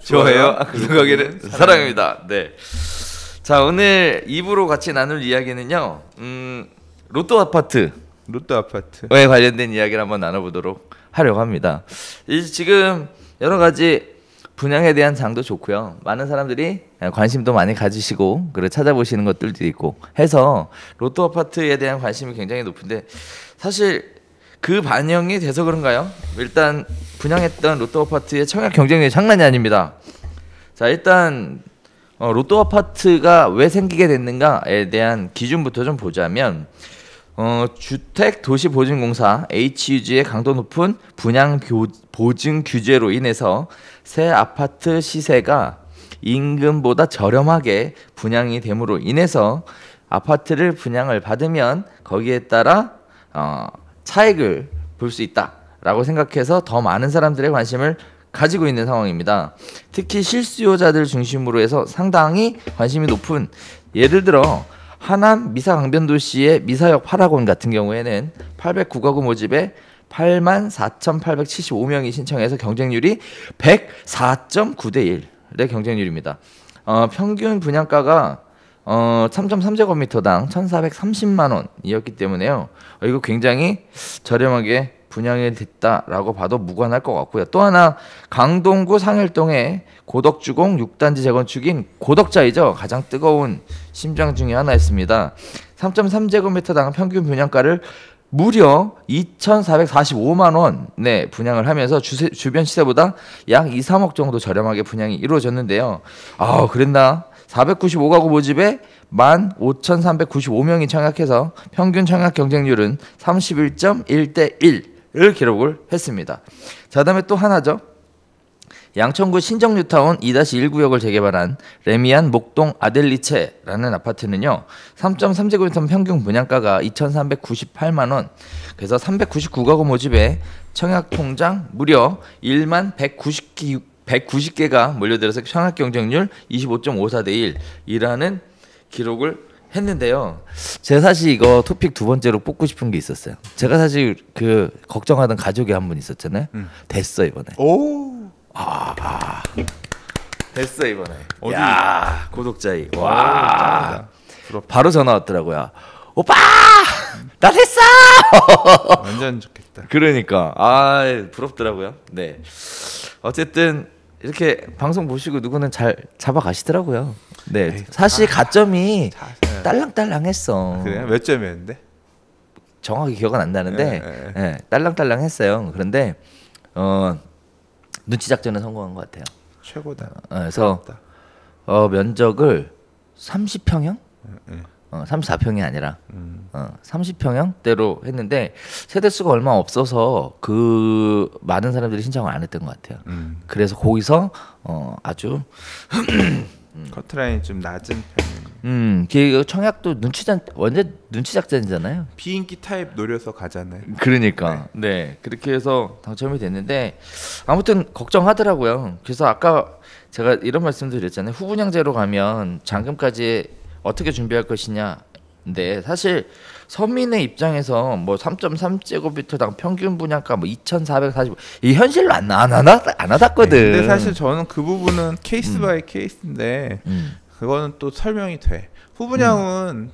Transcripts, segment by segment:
좋아요. 구독하기는 사랑입니다. 네. 자, 오늘 2부로 같이 나눌 이야기는요. 로또 아파트에 관련된 이야기를 한번 나눠보도록 하려고 합니다. 지금 여러 가지 분양에 대한 장도 좋고요. 많은 사람들이 관심도 많이 가지시고 그리고 찾아보시는 것들도 있고 해서 로또 아파트에 대한 관심이 굉장히 높은데 사실 그 반영이 돼서 그런가요? 일단 분양했던 로또 아파트의 청약 경쟁력이 장난이 아닙니다. 자, 일단 로또 아파트가 왜 생기게 됐는가에 대한 기준부터 좀 보자면 주택도시보증공사 HUG의 강도 높은 분양 보증 규제로 인해서 새 아파트 시세가 임금보다 저렴하게 분양이 됨으로 인해서 아파트를 분양을 받으면 거기에 따라 차익을 볼 수 있다라고 생각해서 더 많은 사람들의 관심을 가지고 있는 상황입니다. 특히 실수요자들 중심으로 해서 상당히 관심이 높은, 예를 들어 하남 미사강변도시의 미사역 8학원 같은 경우에는 809가구 모집에 84,875명이 신청해서 경쟁률이 104.9대 1의 경쟁률입니다. 평균 분양가가 3.3제곱미터당 1,430만 원이었기 때문에요. 이거 굉장히 저렴하게 분양이 됐다라고 봐도 무관할 것 같고요. 또 하나 강동구 상일동의 고덕주공 6단지 재건축인 고덕자이죠. 가장 뜨거운 심장 중에 하나였습니다. 3.3제곱미터당 평균 분양가를 무려 2,445만 원에 분양을 하면서 주변 시세보다 약 2, 3억 정도 저렴하게 분양이 이루어졌는데요. 그랬나? 495가구 모집에 15,395명이 청약해서 평균 청약 경쟁률은 31.1대 1을 기록을 했습니다. 자, 다음에 또 하나죠. 양천구 신정뉴타운 2-1구역을 재개발한 레미안 목동 아델리체라는 아파트는요. 3.3제곱미터 평균 분양가가 2,398만 원. 그래서 399가구 모집에 청약 통장 무려 1만 190개가 몰려들어서 청약 경쟁률 25.54대 1이라는 기록을 했는데요. 제가 사실 이거 토픽 두 번째로 뽑고 싶은 게 있었어요. 제가 사실 그 걱정하던 가족이 한 분 있었잖아요. 됐어 이번에. 됐어 이번에. 어디? 야, 고독자이. 와, 바로 전화 왔더라고요. 오빠, 나 됐어. 완전 좋겠다. 그러니까 부럽더라고요. 네. 어쨌든 이렇게 방송 보시고 누구는 잘 잡아가시더라고요. 네. 에이, 사실 가점이 딸랑딸랑했어. 그래요? 몇 점이었는데? 정확히 기억은 안 나는데, 네, 딸랑딸랑했어요. 그런데 눈치 작전에 성공한 것 같아요. 최고다. 그래서 면적을 30평형? 34평이 아니라 30평형대로 했는데 세대수가 얼마 없어서 그 많은 사람들이 신청을 안 했던 것 같아요. 그래서 거기서 아주 커트라인이 좀 낮은 편이에요. 그 청약도 완전 눈치 작전이잖아요. 비인기 타입 노려서 가잖아요. 그러니까 네, 그렇게 해서 당첨이 됐는데 아무튼 걱정하더라고요. 그래서 아까 제가 이런 말씀도 드렸잖아요. 후분양제로 가면 잔금까지 어떻게 준비할 것이냐. 근데 사실 서민의 입장에서 뭐 3.3제곱미터당 평균 분양가 뭐 2,440, 이 현실로 안 와닿거든. 근데 사실 저는 그 부분은 케이스 바이 케이스인데 그거는 또 설명이 돼. 후분양은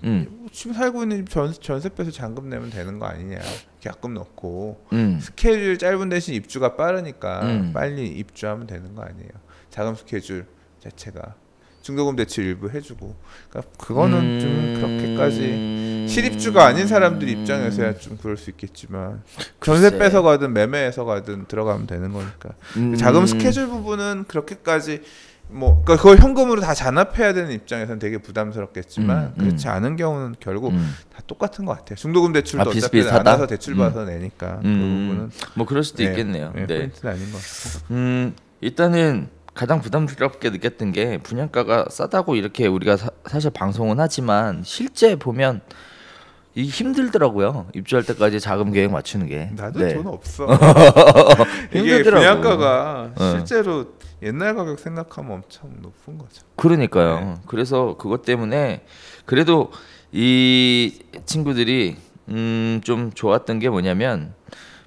지금 살고 있는 집 전세 빼서 잔금 내면 되는 거 아니냐. 계약금 넣고 스케줄 짧은 대신 입주가 빠르니까 빨리 입주하면 되는 거 아니에요. 자금 스케줄 자체가 중도금 대출 일부 해주고, 그러니까 그거는 좀 그렇게까지 실입주가 아닌 사람들 입장에서야 좀 그럴 수 있겠지만 전세 빼서 가든 매매해서 가든 들어가면 되는 거니까 자금 스케줄 부분은 그렇게까지 뭐 그러니까 그걸 현금으로 다 잔압해야 되는 입장에서는 되게 부담스럽겠지만 그렇지 않은 경우는 결국 다 똑같은 것 같아요. 중도금 대출도 어차피 안아서 대출 받아서 내니까 그 부분은 뭐 그럴 수도 있겠네요. 네. 포인트는 아닌 것 같아요. 일단은 가장 부담스럽게 느꼈던 게 분양가가 싸다고 이렇게 우리가 사실 방송은 하지만 실제 보면 이 힘들더라고요. 입주할 때까지 자금 계획 맞추는 게. 나도 네. 돈 없어. 이게 분양가가 실제로 옛날 가격 생각하면 엄청 높은 거죠. 그러니까요. 네. 그래서 그것 때문에 그래도 이 친구들이 좀 좋았던 게 뭐냐면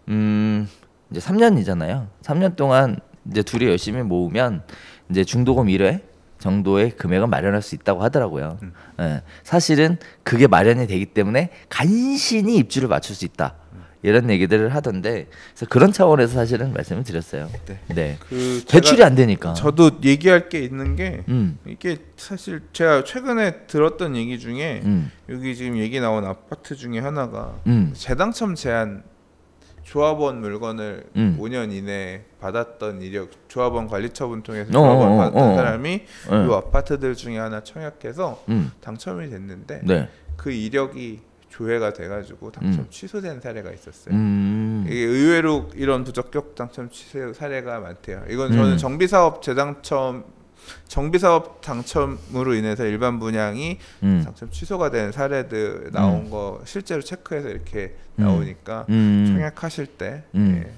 이제 3년이잖아요. 3년 동안 이제 둘이 열심히 모으면 이제 중도금 1회 정도의 금액은 마련할 수 있다고 하더라고요. 예, 사실은 그게 마련이 되기 때문에 간신히 입주를 맞출 수 있다. 이런 얘기들을 하던데 그래서 그런 차원에서 사실은 말씀을 드렸어요. 네. 그 대출이 안 되니까. 저도 얘기할 게 있는 게 이게 사실 제가 최근에 들었던 얘기 중에 여기 지금 얘기 나온 아파트 중에 하나가 재당첨 제한 조합원 물건을 5년 이내에 받았던 이력 조합원 관리처분 통해서 조합원 받았던 사람이 이 아파트들 중에 하나 청약해서 당첨이 됐는데 네. 그 이력이 조회가 돼가지고 당첨 취소된 사례가 있었어요. 이게 의외로 이런 부적격 당첨 취소 사례가 많대요. 이건 저는 정비사업 당첨으로 인해서 일반 분양이 당첨 취소가 된 사례들 나온 거 실제로 체크해서 이렇게 나오니까 청약하실 때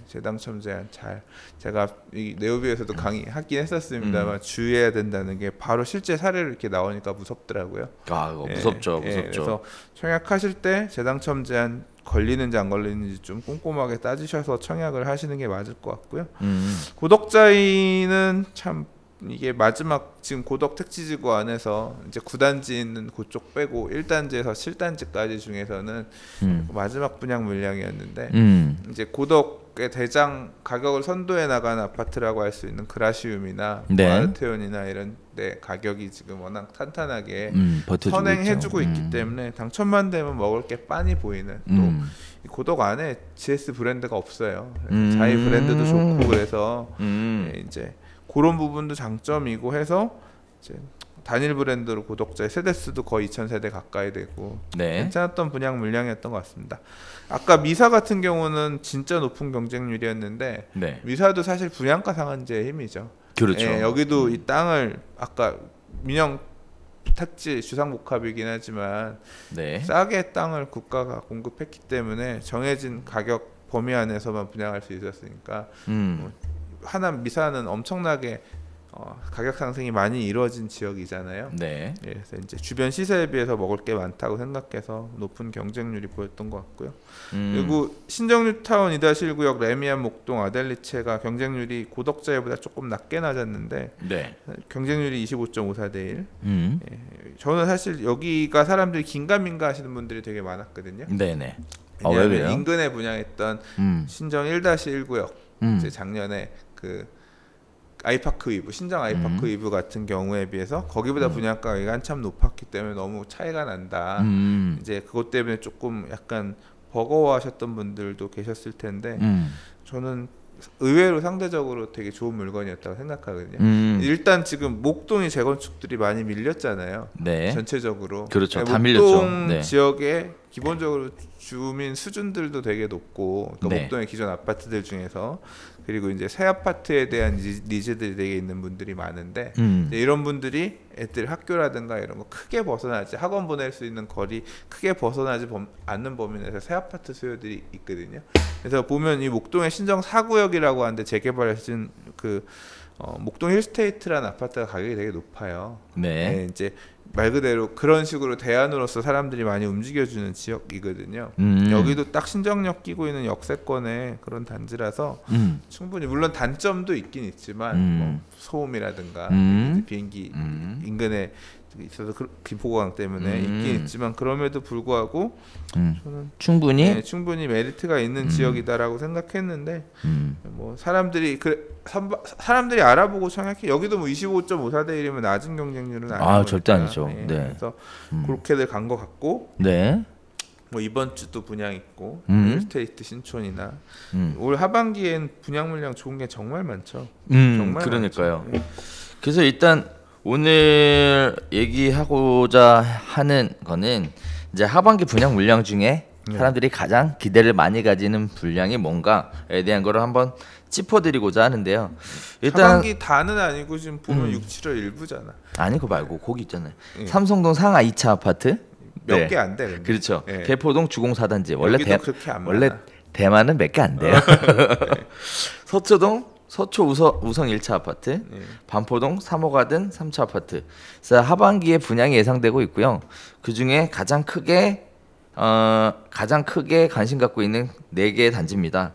재당첨 제한 잘 제가 이 네오비에서도 강의하긴 했었습니다만 주의해야 된다는 게 바로 실제 사례로 이렇게 나오니까 무섭더라고요. 아, 그거 무섭죠, 무섭죠. 그래서 청약하실 때 재당첨 제한 걸리는지 안 걸리는지 좀 꼼꼼하게 따지셔서 청약을 하시는 게 맞을 것 같고요. 고덕자이는 참 이게 마지막 지금 고덕 택지지구 안에서 이제 9단지 있는 그쪽 빼고 1단지에서 7단지까지 중에서는 마지막 분양 물량이었는데 이제 고덕의 대장 가격을 선도해 나가는 아파트라고 할 수 있는 그라시움이나 네. 아르테온이나 이런 데 가격이 지금 워낙 탄탄하게 선행해주고 있기 때문에 당첨만 되면 먹을 게 빤히 보이는 또 고덕 안에 GS 브랜드가 없어요. 자이 브랜드도 좋고 그래서 이제 그런 부분도 장점이고 해서 이제 단일 브랜드로 고덕자의 세대수도 거의 2,000세대 가까이 되고 네. 괜찮았던 분양 물량이었던 것 같습니다. 아까 미사 같은 경우는 진짜 높은 경쟁률이었는데 네. 미사도 사실 분양가 상한제의 힘이죠. 그렇죠. 여기도 이 땅을 아까 민영 택지 주상복합이긴 하지만 네. 싸게 땅을 국가가 공급했기 때문에 정해진 가격 범위 안에서만 분양할 수 있었으니까 하남 미사는 엄청나게 가격 상승이 많이 이루어진 지역이잖아요. 네. 그래서 이제 주변 시세에 비해서 먹을 게 많다고 생각해서 높은 경쟁률이 보였던 것 같고요. 그리고 신정뉴타운 2-1구역 레미안 목동 아델리체가 경쟁률이 고덕자에보다 조금 낮게 낮았는데 네. 경쟁률이 25.54대 1. 저는 사실 여기가 사람들이 긴가민가 하시는 분들이 되게 많았거든요. 네네. 왜냐하면 인근에 분양했던 신정 1-1구역 이제 작년에 그 아이파크 위브 신정 아이파크 위브 같은 경우에 비해서 거기보다 분양가가 한참 높았기 때문에 너무 차이가 난다. 이제 그것 때문에 조금 약간 버거워하셨던 분들도 계셨을 텐데 저는 의외로 상대적으로 되게 좋은 물건이었다고 생각하거든요. 일단 지금 목동이 재건축들이 많이 밀렸잖아요. 네. 전체적으로. 그렇죠. 네, 다 밀렸죠. 목동 네. 지역에 기본적으로 주민 수준들도 되게 높고 그러니까 네. 목동의 기존 아파트들 중에서 그리고 이제 새 아파트에 대한 니즈들이 되게 있는 분들이 많은데 이제 이런 분들이 애들 학교라든가 이런 거 크게 벗어나지 학원 보낼 수 있는 거리 크게 벗어나지 않는 범위 내에서 새 아파트 수요들이 있거든요. 그래서 보면 이 목동의 신정 4구역이라고 하는데 재개발하신 그 목동 힐스테이트라는 아파트가 가격이 되게 높아요. 네. 이제 말 그대로 그런 식으로 대안으로서 사람들이 많이 움직여주는 지역이거든요. 여기도 딱 신정역 끼고 있는 역세권의 그런 단지라서 충분히 물론 단점도 있긴 있지만 뭐 소음이라든가 비행기 인근에 있어서 김포공항 때문에 있긴 있지만 그럼에도 불구하고 저는 충분히 메리트가 있는 지역이다라고 생각했는데 뭐 사람들이 알아보고 청약해 여기도 뭐 25.54대 1이면 낮은 경쟁률은 아니고 절대 아니죠. 네. 네. 그래서 그렇게들 간 것 같고 네. 뭐 이번 주도 분양 있고 힐스테이트 신촌이나 올 하반기엔 분양 물량 좋은 게 정말 많죠. 정말 그러니까요. 많죠. 그래서 일단 오늘 얘기하고자 하는 거는 이제 하반기 분양 물량 중에 사람들이 가장 기대를 많이 가지는 분량이 뭔가에 대한 거를 한번 짚어드리고자 하는데요. 일단 하반기 다는 아니고 지금 보면 6, 7월 일부잖아. 아니 그거 말고 거기 있잖아요. 삼성동 상하 2차 아파트 몇 개 안 돼. 그렇죠. 네. 개포동 주공 4단지 원래 대만은 몇 개 안 돼요. 서초동 서초 우성 1차 아파트, 반포동 3호 가든 3차 아파트. 그래서 하반기에 분양이 예상되고 있고요. 그 중에 가장 크게 가장 크게 관심 갖고 있는 4개의 단지입니다.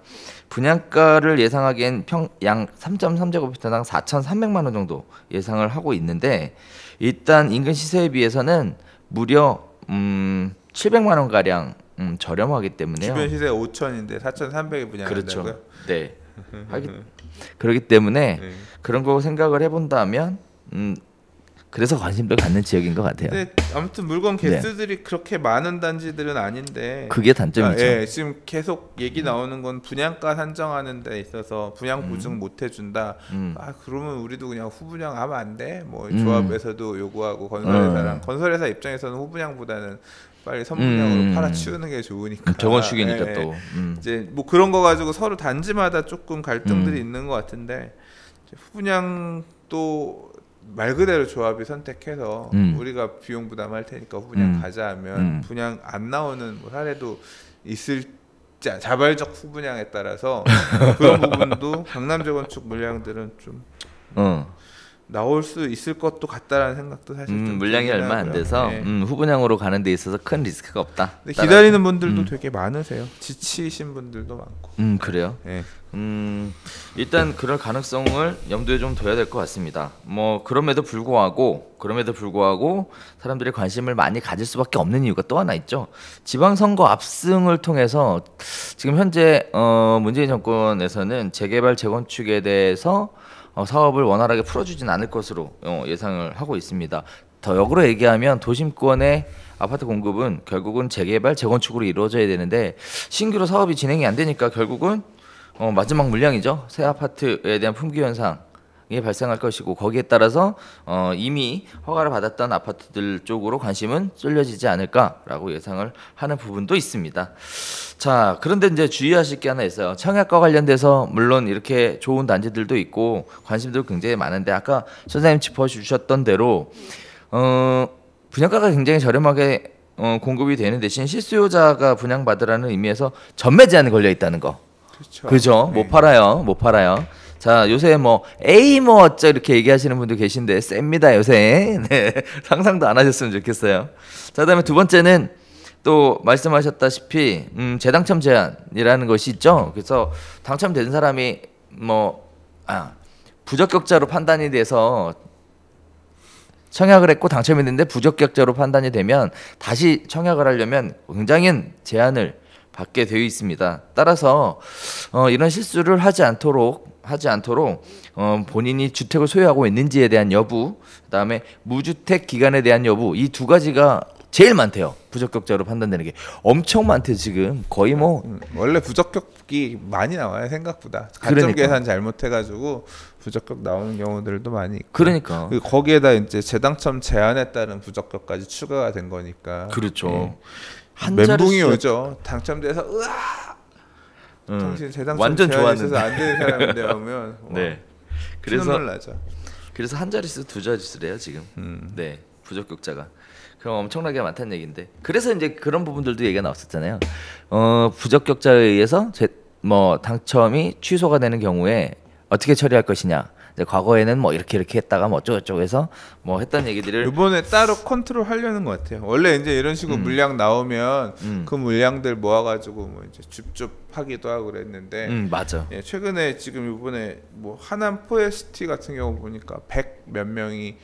분양가를 예상하기엔 양 3.3제곱미터당 4,300만 원 정도 예상을 하고 있는데 일단 인근 시세에 비해서는 무려 700만 원 가량 저렴하기 때문에요. 주변 시세 5천인데 4,300에 분양한다고요? 그렇죠. 네. 그렇기 때문에 네. 그런 거 생각을 해본다면 그래서 관심도 갖는 지역인 것 같아요. 근데 아무튼 물건 개수들이 그렇게 많은 단지들은 아닌데 그게 단점이죠. 예, 지금 계속 얘기 나오는 건 분양가 산정하는 데 있어서 분양 보증 못 해준다. 그러면 우리도 그냥 후분양 하면 안 돼? 뭐 조합에서도 요구하고 건설회사 입장에서는 후분양보다는 빨리 선분양으로 팔아치우는 게 좋으니까. 저건축이니까 예, 또. 이제 뭐 그런 거 가지고 서로 단지마다 조금 갈등들이 있는 것 같은데 후분양도 말 그대로 조합이 선택해서 우리가 비용 부담할 테니까 후분양 가자 하면 분양 안 나오는 뭐 사례도 있을 자발적 후분양에 따라서 그런 부분도 강남재건축 물량들은 좀 나올 수 있을 것도 같다라는 생각도 사실 좀 물량이 들긴 얼마 안 하고요. 돼서 네. 후분양으로 가는 데 있어서 큰 리스크가 없다. 근데 기다리는 분들도 되게 많으세요. 지치신 분들도 많고. 그래요. 네. 일단 그럴 가능성을 염두에 좀 둬야 될 것 같습니다. 뭐 그럼에도 불구하고 사람들이 관심을 많이 가질 수밖에 없는 이유가 또 하나 있죠. 지방선거 압승을 통해서 지금 현재 문재인 정권에서는 재개발 재건축에 대해서 사업을 원활하게 풀어주진 않을 것으로 예상을 하고 있습니다. 더 역으로 얘기하면 도심권의 아파트 공급은 결국은 재개발 재건축으로 이루어져야 되는데 신규로 사업이 진행이 안 되니까 결국은 마지막 물량이죠. 새 아파트에 대한 품귀 현상이 발생할 것이고 거기에 따라서 이미 허가를 받았던 아파트들 쪽으로 관심은 쏠려지지 않을까라고 예상을 하는 부분도 있습니다. 자, 그런데 이제 주의하실 게 하나 있어요. 청약과 관련돼서 물론 이렇게 좋은 단지들도 있고 관심도 굉장히 많은데 아까 선생님 짚어주셨던 대로 분양가가 굉장히 저렴하게 공급이 되는 대신 실수요자가 분양받으라는 의미에서 전매 제한이 걸려 있다는 거. 그죠? 네. 못 팔아요. 자, 요새 뭐 A 뭐 어쩌 이렇게 얘기하시는 분도 계신데 셉니다 요새. 네, 상상도 안 하셨으면 좋겠어요. 자, 그다음에 두 번째는 또 말씀하셨다시피 재당첨 제한이라는 것이 있죠. 그래서 당첨된 사람이 부적격자로 판단이 돼서 청약을 했고 당첨이 됐는데 부적격자로 판단이 되면 다시 청약을 하려면 굉장히 제한을 받게 되어 있습니다. 따라서 이런 실수를 하지 않도록 본인이 주택을 소유하고 있는지에 대한 여부, 그다음에 무주택 기간에 대한 여부, 이 두 가지가 제일 많대요. 부적격자로 판단되는 게 엄청 많대요. 지금 거의 뭐 원래 부적격이 많이 나와요. 생각보다 가점 그러니까. 계산 잘못해가지고 부적격 나오는 경우들도 많이 있고. 그러니까 그리고 거기에다 이제 재당첨 제한에 따른 부적격까지 추가가 된 거니까. 그렇죠. 예. 한 멘붕이 자릿수- 오죠. 당첨돼서 으아. 당신 재당첨 완전 제한이 있어서 좋았는데. 안 되는 사람인데 하면 네. 그래서 그래서 나죠. 그래서 한 자릿수 두 자릿수래요 지금. 네, 부적격자가. 그럼 엄청나게 많다는 얘기인데. 그래서 이제 그런 부분들도 얘기가 나왔었잖아요. 부적격자에 의해서 당첨이 취소가 되는 경우에 어떻게 처리할 것이냐. 이제 과거에는 뭐 이렇게 했다가 뭐 어쩌고저쩌고 해서 뭐 했던 얘기들을 이번에 따로 컨트롤 하려는 것 같아요. 원래 이제 이런 식으로 물량 나오면 그 물량들 모아가지고 뭐 이제 줍줍하기도 하고 그랬는데 맞아. 예, 최근에 지금 이번에 뭐 하남 포에시티 같은 경우 보니까 100 몇 명이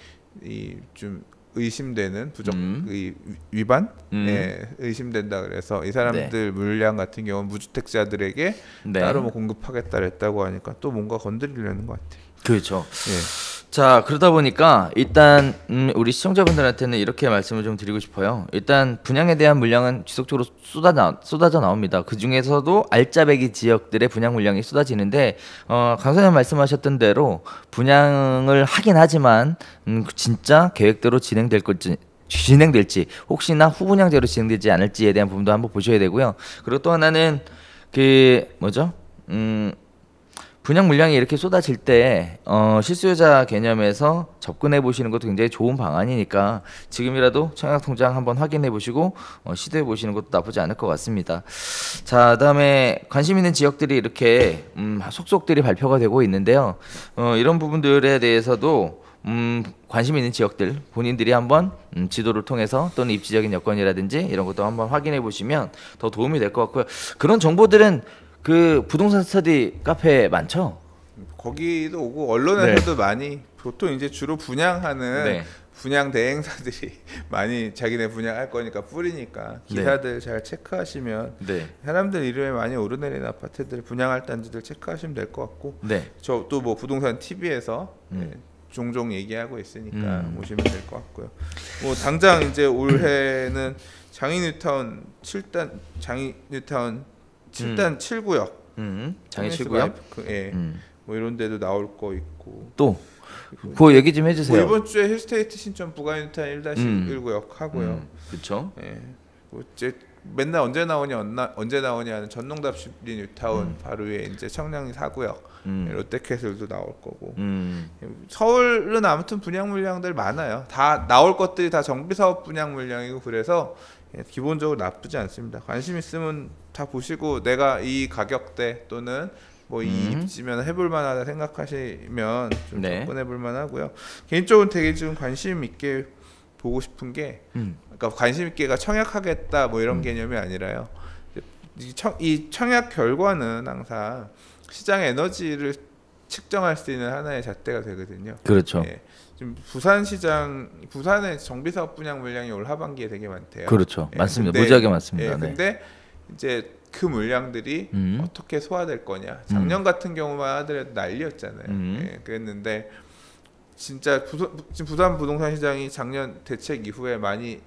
좀 의심되는 위반 의심된다 그래서 이 사람들 물량 같은 경우 무주택자들에게 따로 뭐 공급하겠다 그랬다고 하니까 또 뭔가 건드리려는 것 같아요. 그렇죠. 예. 자, 그러다 보니까 일단 우리 시청자분들한테는 이렇게 말씀을 좀 드리고 싶어요. 일단 분양에 대한 물량은 지속적으로 쏟아져 나옵니다. 그 중에서도 알짜배기 지역들의 분양 물량이 쏟아지는데 강 선생님 말씀하셨던 대로 분양을 하긴 하지만 진짜 계획대로 진행될지 혹시나 후분양제로 진행되지 않을지에 대한 부분도 한번 보셔야 되고요. 그리고 또 하나는 분양 물량이 이렇게 쏟아질 때 실수요자 개념에서 접근해 보시는 것도 굉장히 좋은 방안이니까 지금이라도 청약통장 한번 확인해 보시고 시도해 보시는 것도 나쁘지 않을 것 같습니다. 자, 그다음에 관심 있는 지역들이 이렇게 속속들이 발표가 되고 있는데요. 이런 부분들에 대해서도 관심 있는 지역들 본인들이 한번 지도를 통해서 또는 입지적인 여건이라든지 이런 것도 한번 확인해 보시면 더 도움이 될 것 같고요. 그런 정보들은 그 부동산 스터디 카페 많죠? 거기도 오고 언론에서도 많이 보통 이제 주로 분양하는 분양 대행사들이 많이 자기네 분양할 거니까 뿌리니까 기사들 잘 체크하시면 사람들 이름에 많이 오르내리는 아파트들 분양할 단지들 체크하시면 될 것 같고 저 또 뭐 부동산 TV에서 종종 얘기하고 있으니까 보시면 될 것 같고요. 뭐 당장 이제 올해는 장인뉴타운 7단 7구역 장인 7구역 뭐 이런 데도 나올 거 있고 또 그 얘기 좀 해주세요. 뭐 이번 주에 힐스테이트 신촌 부가뉴타운 1-1구역 하고요. 그렇죠. 뭐 이제 맨날 언제 나오냐 하는 전농답시리 뉴타운 바로 위에 이제 청량리 4구역 롯데캐슬도 나올 거고 서울은 아무튼 분양 물량들 많아요. 다 나올 것들이 다 정비사업 분양 물량이고 그래서 기본적으로 나쁘지 않습니다. 관심 있으면 다 보시고 내가 이 가격대 또는 뭐 이 입지면 해볼 만하다 생각하시면 좀 접근해볼 만하고요. 개인적으로 되게 지금 관심 있게 보고 싶은 게 그러니까 관심 있게가 청약하겠다 뭐 이런 개념이 아니라요. 이 청약 결과는 항상 시장의 에너지를 측정할 수 있는 하나의 잣대가 되거든요. 그렇죠. 지금 부산의 정비사업 분양 물량이 올 하반기에 되게 많대요. 그렇죠. 많습니다. 무지하게 많습니다. 근데 이제 그 물량들이 어떻게 소화될 거냐. 작년 같은 경우만 하더라도 난리였잖아요. 그랬는데 진짜 지금 부산 부동산 시장이 작년 대책 이후에 많이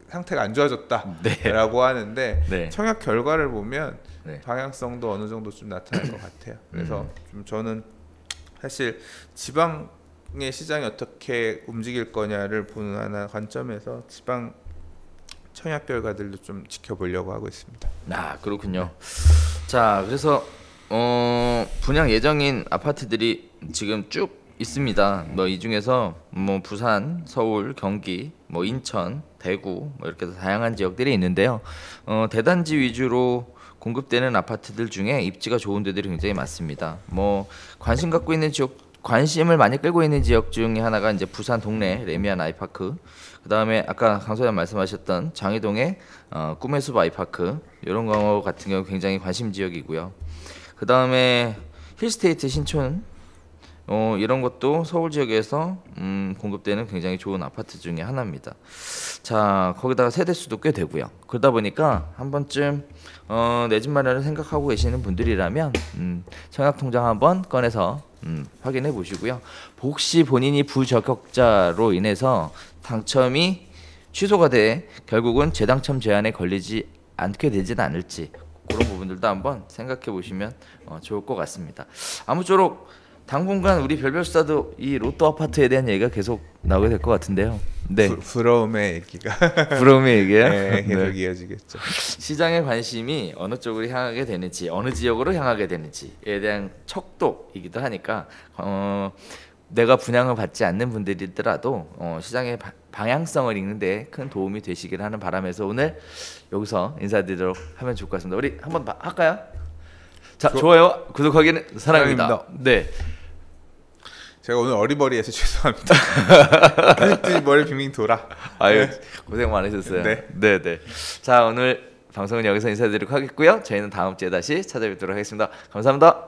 상태가 안 좋아졌다라고 하는데 청약 결과를 보면 방향성도 어느 정도 좀 나타날 것 같아요. 그래서 좀 저는 사실 지방의 시장이 어떻게 움직일 거냐를 보는 하나 관점에서 지방 청약 결과들도 좀 지켜보려고 하고 있습니다. 그렇군요. 자, 그래서 분양 예정인 아파트들이 지금 쭉 있습니다. 뭐 이 중에서 뭐 부산, 서울, 경기, 뭐 인천, 대구 뭐 이렇게 다양한 지역들이 있는데요. 대단지 위주로 공급되는 아파트들 중에 입지가 좋은 데들이 굉장히 많습니다. 뭐 관심 갖고 있는 지역, 관심을 많이 끌고 있는 지역 중에 하나가 이제 부산 동래 레미안 아이파크. 그 다음에 아까 강 소장 말씀하셨던 장이동의 꿈의 숲 아이파크 이런 거 같은 경우 굉장히 관심 지역이고요. 그 다음에 힐스테이트 신촌 이런 것도 서울 지역에서 공급되는 굉장히 좋은 아파트 중에 하나입니다. 자, 거기다가 세대수도 꽤 되고요. 그러다 보니까 한 번쯤 내 집 마련을 생각하고 계시는 분들이라면 청약통장 한번 꺼내서 확인해 보시고요. 혹시 본인이 부적격자로 인해서 당첨이 취소가 돼 결국은 재당첨 제한에 걸리지 않게 되지는 않을지 그런 부분들도 한번 생각해 보시면 좋을 것 같습니다. 아무쪼록 당분간 우리 별별수다도 이 로또 아파트에 대한 얘기가 계속 나오게 될 것 같은데요. 부러움의 얘기가 부러움의 얘기요? 계속 이어지겠죠. 시장의 관심이 어느 쪽으로 향하게 되는지 어느 지역으로 향하게 되는지에 대한 척도이기도 하니까 내가 분양을 받지 않는 분들이더라도 시장의 방향성을 읽는 데 큰 도움이 되시길 하는 바람에서 오늘 여기서 인사드리도록 하면 좋을 것 같습니다. 우리 한번 할까요? 자, 좋아요, 구독하기는 사랑입니다. 제가 오늘 어리버리해서 죄송합니다. 머리 빙빙 돌아. 아유, 고생 많으셨어요. 네. 자, 오늘 방송은 여기서 인사드리도록 하겠고요. 저희는 다음 주에 다시 찾아뵙도록 하겠습니다. 감사합니다.